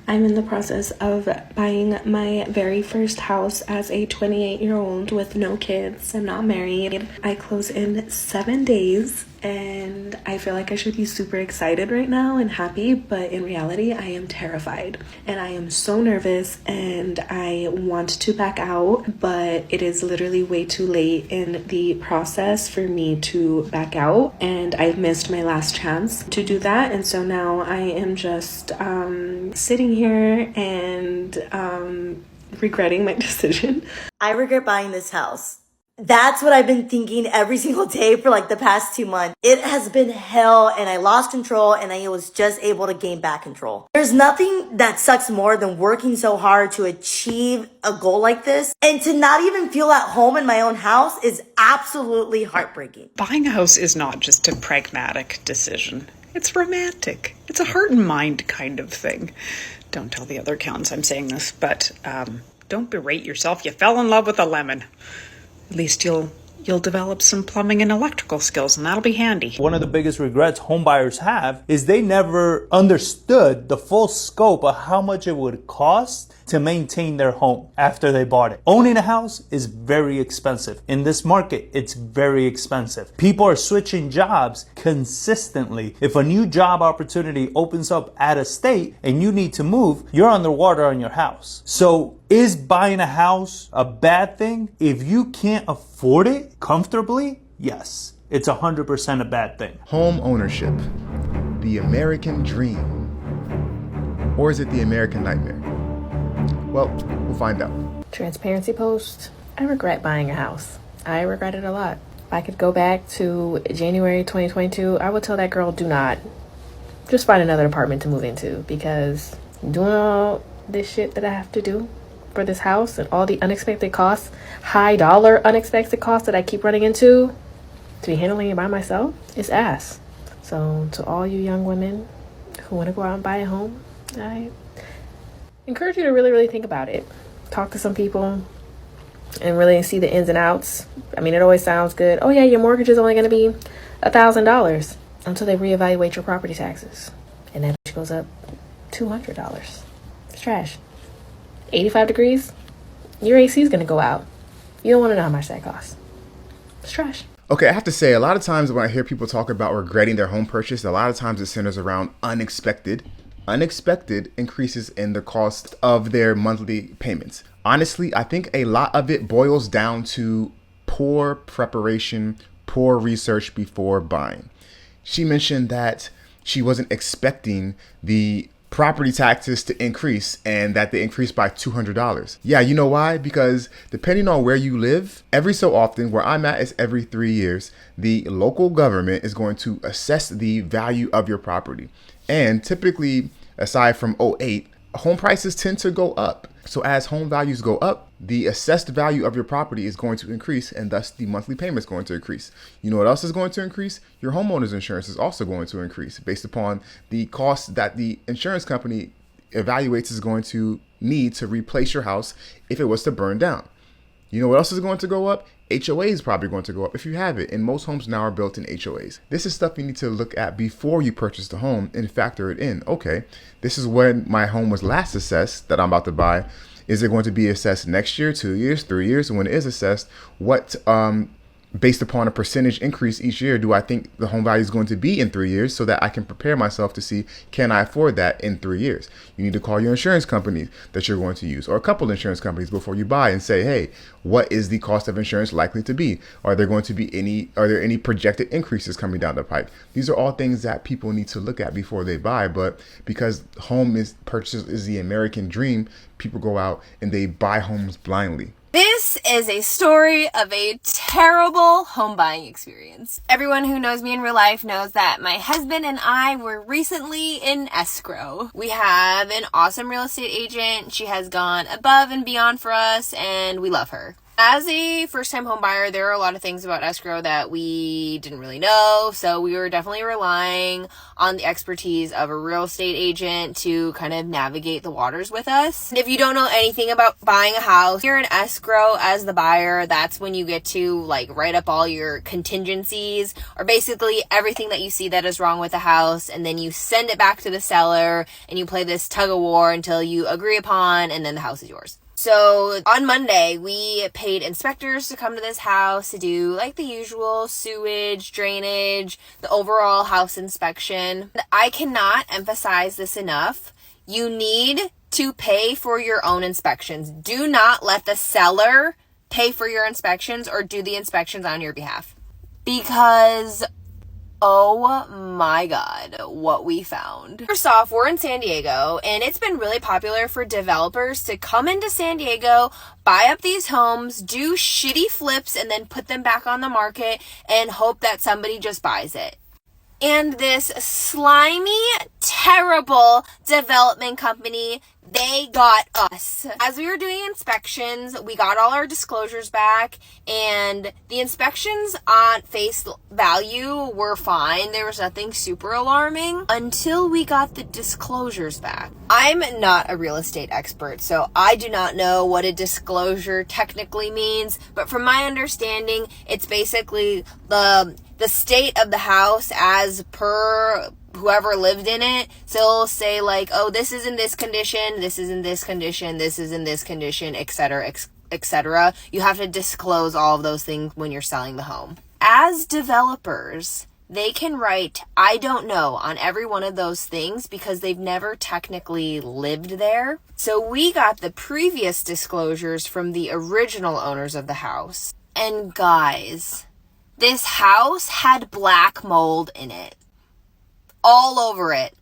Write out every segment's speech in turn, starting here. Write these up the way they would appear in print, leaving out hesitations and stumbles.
I'm in the process of buying my very first house as a 28-year-old with no kids. I'm not married. I close in 7 days and I feel like I should be super excited right now and happy, but in reality, I am terrified and I am so nervous and I want to back out, but it is literally way too late in the process for me to back out, and I've missed my last chance to do that. And so now I am just sitting here and regretting my decision. I regret buying this house. That's what I've been thinking every single day for like the past 2 months. It has been hell and I lost control and I was just able to gain back control. There's nothing that sucks more than working so hard to achieve a goal like this and to not even feel at home in my own house is absolutely heartbreaking. Buying a house is not just a pragmatic decision. It's romantic. It's a heart and mind kind of thing. Don't tell the other accountants I'm saying this, but don't berate yourself. You fell in love with a lemon. At least you'll develop some plumbing and electrical skills, and that'll be handy. One of the biggest regrets homebuyers have is they never understood the full scope of how much it would cost to maintain their home after they bought it. Owning a house is very expensive. In this market, it's very expensive. People are switching jobs consistently. If a new job opportunity opens up out of state and you need to move, you're underwater on your house. So is buying a house a bad thing? If you can't afford it comfortably, yes, it's 100% a bad thing. Home ownership, the American dream. Or is it the American nightmare? Well, we'll find out. Transparency post. I regret buying a house. I regret it a lot. If I could go back to January 2022, I would tell that girl, do not. Just find another apartment to move into, because doing all this shit that I have to do for this house and all the unexpected costs, high dollar unexpected costs that I keep running into, to be handling it by myself is ass. So to all you young women who want to go out and buy a home, I encourage you to really, really think about it. Talk to some people and really see the ins and outs. I mean, it always sounds good. Oh yeah, your mortgage is only going to be $1,000 until they reevaluate your property taxes. And that goes up $200. It's trash. 85 degrees, your AC is going to go out. You don't want to know how much that costs. It's trash. Okay, I have to say, a lot of times when I hear people talk about regretting their home purchase, a lot of times it centers around unexpected increases in the cost of their monthly payments. Honestly, I think a lot of it boils down to poor preparation, poor research before buying. She mentioned that she wasn't expecting the property taxes to increase and that they increased by $200. Yeah, you know why? Because depending on where you live, every so often, where I'm at is every 3 years, the local government is going to assess the value of your property. And typically, aside from '08, home prices tend to go up. So as home values go up, the assessed value of your property is going to increase, and thus the monthly payment is going to increase. You know what else is going to increase? Your homeowner's insurance is also going to increase based upon the cost that the insurance company evaluates is going to need to replace your house if it was to burn down. You know what else is going to go up? HOA is probably going to go up if you have it, and most homes now are built in HOAs. This is stuff you need to look at before you purchase the home and factor it in. Okay, this is when my home was last assessed that I'm about to buy. Is it going to be assessed next year, 2 years, 3 years? And when it is assessed, what based upon a percentage increase each year, do I think the home value is going to be in 3 years, so that I can prepare myself to see, can I afford that in 3 years? You need to call your insurance company that you're going to use, or a couple insurance companies before you buy, and say, hey, what is the cost of insurance likely to be? Are there any projected increases coming down the pipe? These are all things that people need to look at before they buy. But because purchase is the American dream, people go out and they buy homes blindly. This is a story of a terrible home buying experience. Everyone who knows me in real life knows that my husband and I were recently in escrow. We have an awesome real estate agent. She has gone above and beyond for us, and we love her. As a first-time home buyer, there are a lot of things about escrow that we didn't really know, so we were definitely relying on the expertise of a real estate agent to kind of navigate the waters with us. And if you don't know anything about buying a house, you're in escrow as the buyer. That's when you get to like write up all your contingencies, or basically everything that you see that is wrong with the house, and then you send it back to the seller and you play this tug of war until you agree upon, and then the house is yours. So on Monday, we paid inspectors to come to this house to do like the usual sewage, drainage, the overall house inspection. I cannot emphasize this enough. You need to pay for your own inspections. Do not let the seller pay for your inspections or do the inspections on your behalf. Because oh my God, what we found. First off, we're in San Diego, and it's been really popular for developers to come into San Diego, buy up these homes, do shitty flips, and then put them back on the market and hope that somebody just buys it. And this slimy, terrible development company, they got us. As we were doing inspections, we got all our disclosures back, and the inspections on face value were fine. There was nothing super alarming until we got the disclosures back. I'm not a real estate expert, so I do not know what a disclosure technically means, but from my understanding, it's basically the state of the house as per whoever lived in it. So it'll say like, oh, this is in this condition, this is in this condition, this is in this condition, etc., etc. You have to disclose all of those things when you're selling the home. As developers, they can write, I don't know, on every one of those things because they've never technically lived there. So we got the previous disclosures from the original owners of the house. And guys, this house had black mold in it. All over it.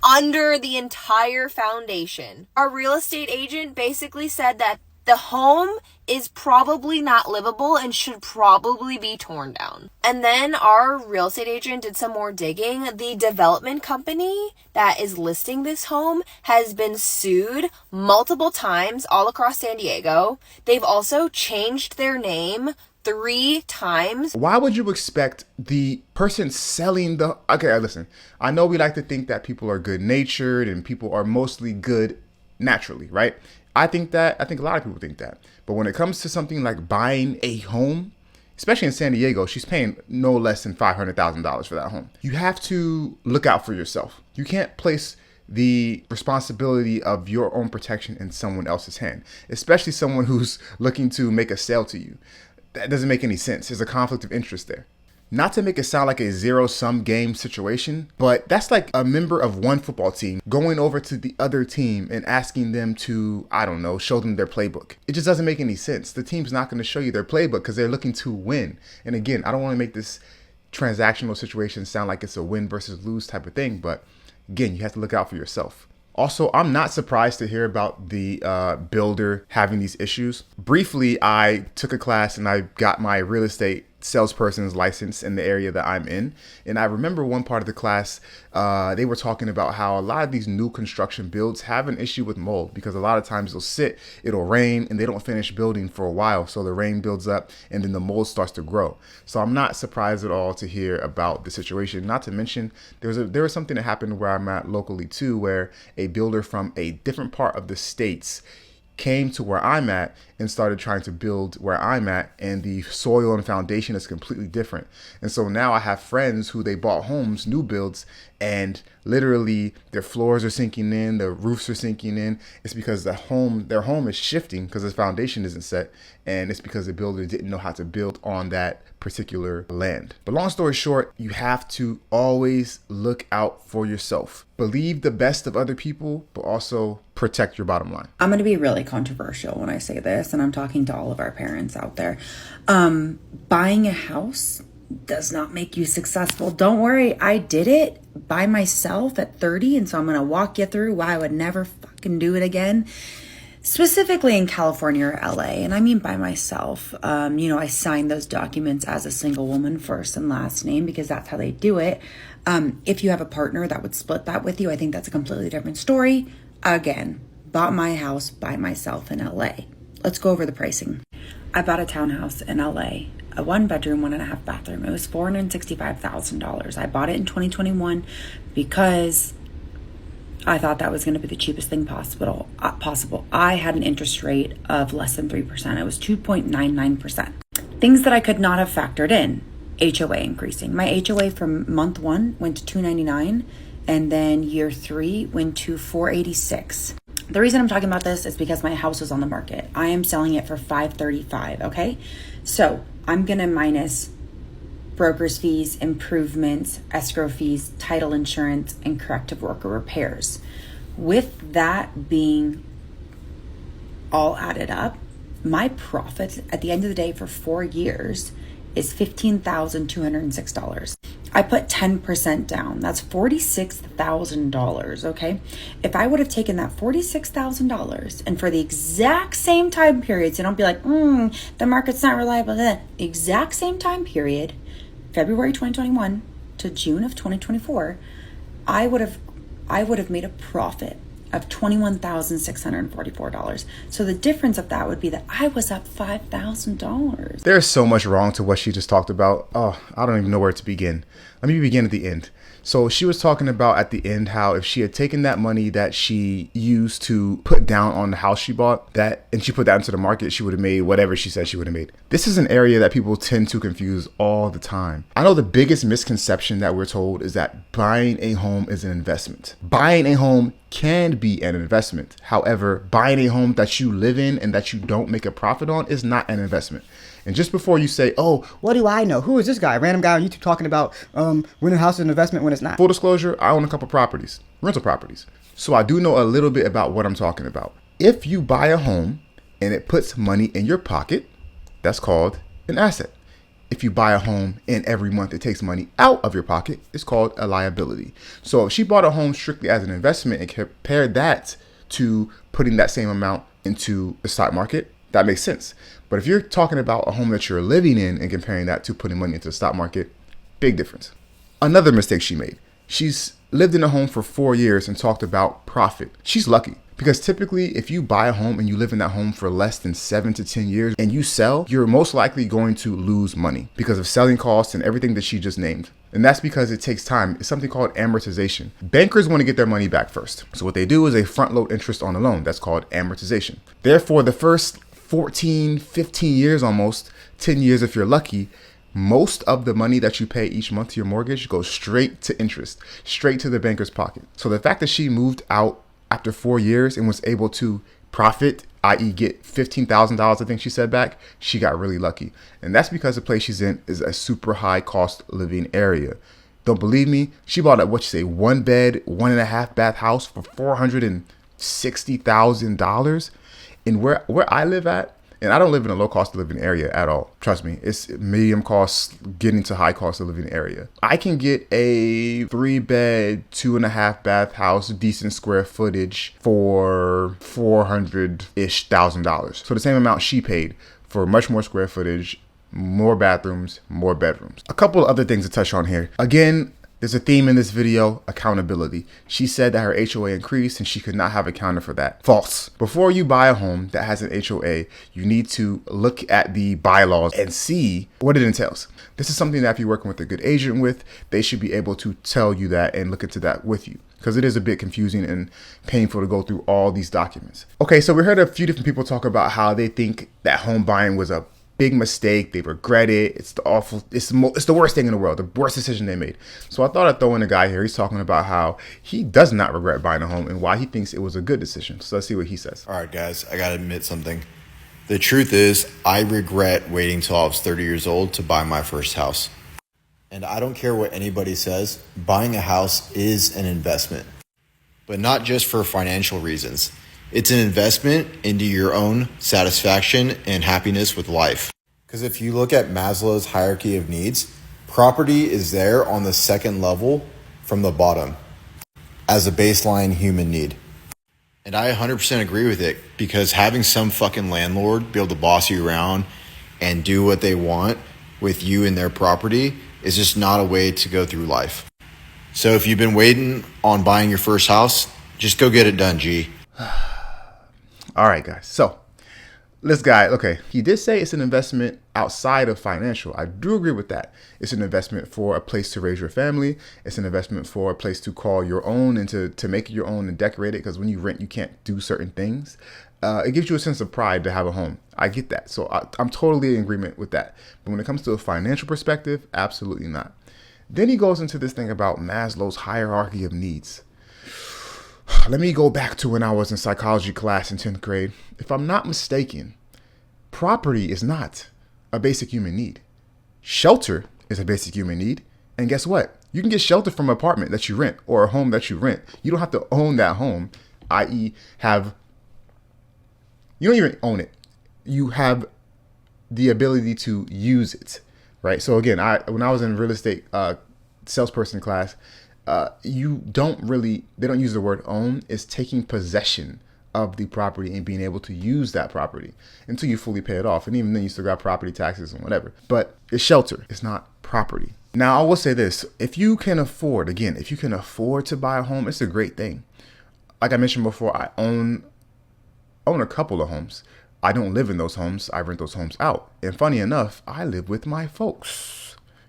Under the entire foundation. Our real estate agent basically said that the home is probably not livable and should probably be torn down. And then our real estate agent did some more digging. The development company that is listing this home has been sued multiple times all across San Diego. They've also changed their name 3 times. Why would you expect the person selling the... Okay, listen. I know we like to think that people are good-natured and people are mostly good naturally, right? I think a lot of people think that. But when it comes to something like buying a home, especially in San Diego, she's paying no less than $500,000 for that home. You have to look out for yourself. You can't place the responsibility of your own protection in someone else's hand, especially someone who's looking to make a sale to you. That doesn't make any sense. There's a conflict of interest there. Not to make it sound like a zero-sum game situation, but that's like a member of one football team going over to the other team and asking them to, I don't know, show them their playbook. It just doesn't make any sense. The team's not going to show you their playbook because they're looking to win. And again, I don't want to make this transactional situation sound like it's a win versus lose type of thing, but again, you have to look out for yourself. Also, I'm not surprised to hear about the builder having these issues. Briefly, I took a class and I got my real estate salesperson's license in the area that I'm in. And I remember one part of the class, they were talking about how a lot of these new construction builds have an issue with mold because a lot of times it'll rain and they don't finish building for a while. So the rain builds up and then the mold starts to grow. So I'm not surprised at all to hear about the situation. Not to mention there was something that happened where I'm at locally too, where a builder from a different part of the states came to where I'm at and started trying to build where I'm at, and the soil and foundation is completely different. And so now I have friends who they bought homes, new builds, and literally their floors are sinking in, their roofs are sinking in. It's because their home is shifting because the foundation isn't set, and it's because the builder didn't know how to build on that particular land. But long story short, you have to always look out for yourself. Believe the best of other people, but also protect your bottom line. I'm going to be really controversial when I say this, and I'm talking to all of our parents out there. Buying a house does not make you successful. Don't worry, I did it by myself at 30, and so I'm going to walk you through why I would never fucking do it again. Specifically in California or LA, and I mean by myself. I signed those documents as a single woman, first and last name, because that's how they do it. If you have a partner that would split that with you, I think that's a completely different story. Again, bought my house by myself in LA. Let's go over the pricing. I bought a townhouse in LA, a 1-bedroom, 1.5 bathroom. It was $465,000. I bought it in 2021 because I thought that was going to be the cheapest thing possible. I had an interest rate of less than 3%. It was 2.99%. Things that I could not have factored in. HOA increasing. My HOA from month 1 went to $299, and then year 3 went to $486. The reason I'm talking about this is because my house is on the market. I am selling it for $535, okay? So I'm going to minus broker's fees, improvements, escrow fees, title insurance, and corrective worker repairs. With that being all added up, my profit at the end of the day for 4 years is $15,206. I put 10% down. That's $46,000, okay? If I would have taken that $46,000 and for the exact same time period, so don't be like, the market's not reliable, exact same time period, February 2021 to June of 2024, I would have made a profit of $21,644. So the difference of that would be that I was up $5,000. There's so much wrong to what she just talked about. Oh, I don't even know where to begin. Let me begin at the end. So she was talking about at the end how if she had taken that money that she used to put down on the house she bought, and she put that into the market, she would have made whatever she said she would have made. This is an area that people tend to confuse all the time. I know the biggest misconception that we're told is that buying a home is an investment. Buying a home can be an investment. However, buying a home that you live in and that you don't make a profit on is not an investment. And just before you say, oh, what do I know? Who is this guy? Random guy on YouTube talking about renting a house is an investment when it's not. Full disclosure, I own a couple properties, rental properties. So I do know a little bit about what I'm talking about. If you buy a home and it puts money in your pocket, that's called an asset. If you buy a home and every month it takes money out of your pocket, it's called a liability. So if she bought a home strictly as an investment and compared that to putting that same amount into the stock market, that makes sense. But if you're talking about a home that you're living in and comparing that to putting money into the stock market, big difference. Another mistake she made. She's lived in a home for 4 years and talked about profit. She's lucky because typically if you buy a home and you live in that home for less than 7 to 10 years and you sell, you're most likely going to lose money because of selling costs and everything that she just named. And that's because it takes time. It's something called amortization. Bankers want to get their money back first. So what they do is they front load interest on a loan. That's called amortization. Therefore, the first 14, 15 years almost, 10 years if you're lucky, most of the money that you pay each month to your mortgage goes straight to interest, straight to the banker's pocket. So the fact that she moved out after 4 years and was able to profit, i.e. get $15,000, I think she said back, she got really lucky. And that's because the place she's in is a super high cost living area. Don't believe me? She bought a, 1-bed, 1.5 bath house for $460,000. And where I live at, and I don't live in a low cost of living area at all. Trust me, it's medium cost getting to high cost of living area. I can get a 3-bed, 2.5 bath house, decent square footage for $400-ish thousand. So the same amount she paid for much more square footage, more bathrooms, more bedrooms. A couple of other things to touch on here. Again, there's a theme in this video, accountability. She said that her HOA increased and she could not have accounted for that. False. Before you buy a home that has an HOA, you need to look at the bylaws and see what it entails. This is something that if you're working with a good agent with, they should be able to tell you that and look into that with you, because it is a bit confusing and painful to go through all these documents. Okay, so we heard a few different people talk about how they think that home buying was a big mistake. They regret it. It's the worst thing in the world, the worst decision they made. So I thought I'd throw in a guy here. He's talking about how he does not regret buying a home and why he thinks it was a good decision. So let's see what he says. All right, guys, I got to admit something. The truth is, I regret waiting till I was 30 years old to buy my first house. And I don't care what anybody says, buying a house is an investment, but not just for financial reasons. It's an investment into your own satisfaction and happiness with life. Because if you look at Maslow's hierarchy of needs, property is there on the second level from the bottom as a baseline human need. And I 100% agree with it, because having some fucking landlord be able to boss you around and do what they want with you and their property is just not a way to go through life. So if you've been waiting on buying your first house, just go get it done, G. All right, guys. So This guy, okay, he did say it's an investment outside of financial. I do agree with that. It's an investment for a place to raise your family. It's an investment for a place to call your own and to make it your own and decorate it. Because when you rent, you can't do certain things. It gives you a sense of pride to have a home. I get that. So I'm totally in agreement with that. But when it comes to a financial perspective, absolutely not. Then he goes into this thing about Maslow's hierarchy of needs. Let me go back to when I was in psychology class in 10th grade. If I'm not mistaken, property is not a basic human need. Shelter is a basic human need. And guess what? You can get shelter from an apartment that you rent or a home that you rent. You don't have to own that home, i.e. you don't even own it. You have the ability to use it, right? So again, when I was in real estate salesperson class, they don't use the word own. It's taking possession of the property and being able to use that property until you fully pay it off. And even then you still got property taxes and whatever. But it's shelter. It's not property. Now I will say this, if you can afford to buy a home, it's a great thing. Like I mentioned before, I own a couple of homes. I don't live in those homes. I rent those homes out. And funny enough, I live with my folks.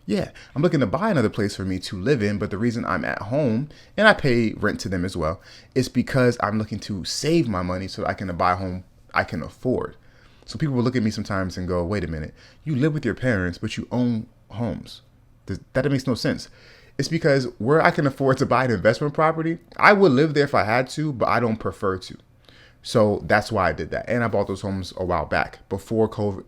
Yeah, I'm looking to buy another place for me to live in, but the reason I'm at home and I pay rent to them as well is because I'm looking to save my money so that I can buy a home I can afford. So people will look at me sometimes and go, wait a minute, you live with your parents, but you own homes. That makes no sense. It's because where I can afford to buy an investment property, I would live there if I had to, but I don't prefer to. So that's why I did that. And I bought those homes a while back before COVID,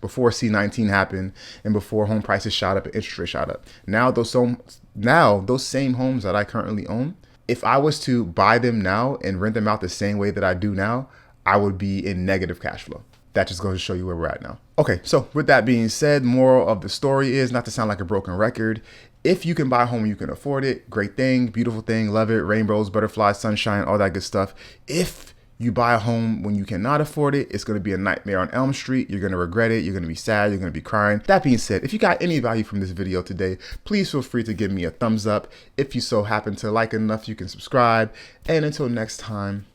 before C-19 happened and before home prices shot up and interest rates shot up. Now those same homes that I currently own, if I was to buy them now and rent them out the same way that I do now, I would be in negative cash flow. That just goes to show you where we're at now. Okay, so with that being said, moral of the story is, not to sound like a broken record, if you can buy a home and you can afford it, great thing, beautiful thing, love it, rainbows, butterflies, sunshine, all that good stuff. If you buy a home when you cannot afford it, it's going to be a nightmare on Elm Street. You're going to regret it. You're going to be sad. You're going to be crying. That being said, if you got any value from this video today, please feel free to give me a thumbs up. If you so happen to like it enough, you can subscribe. And until next time,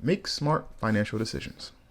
make smart financial decisions.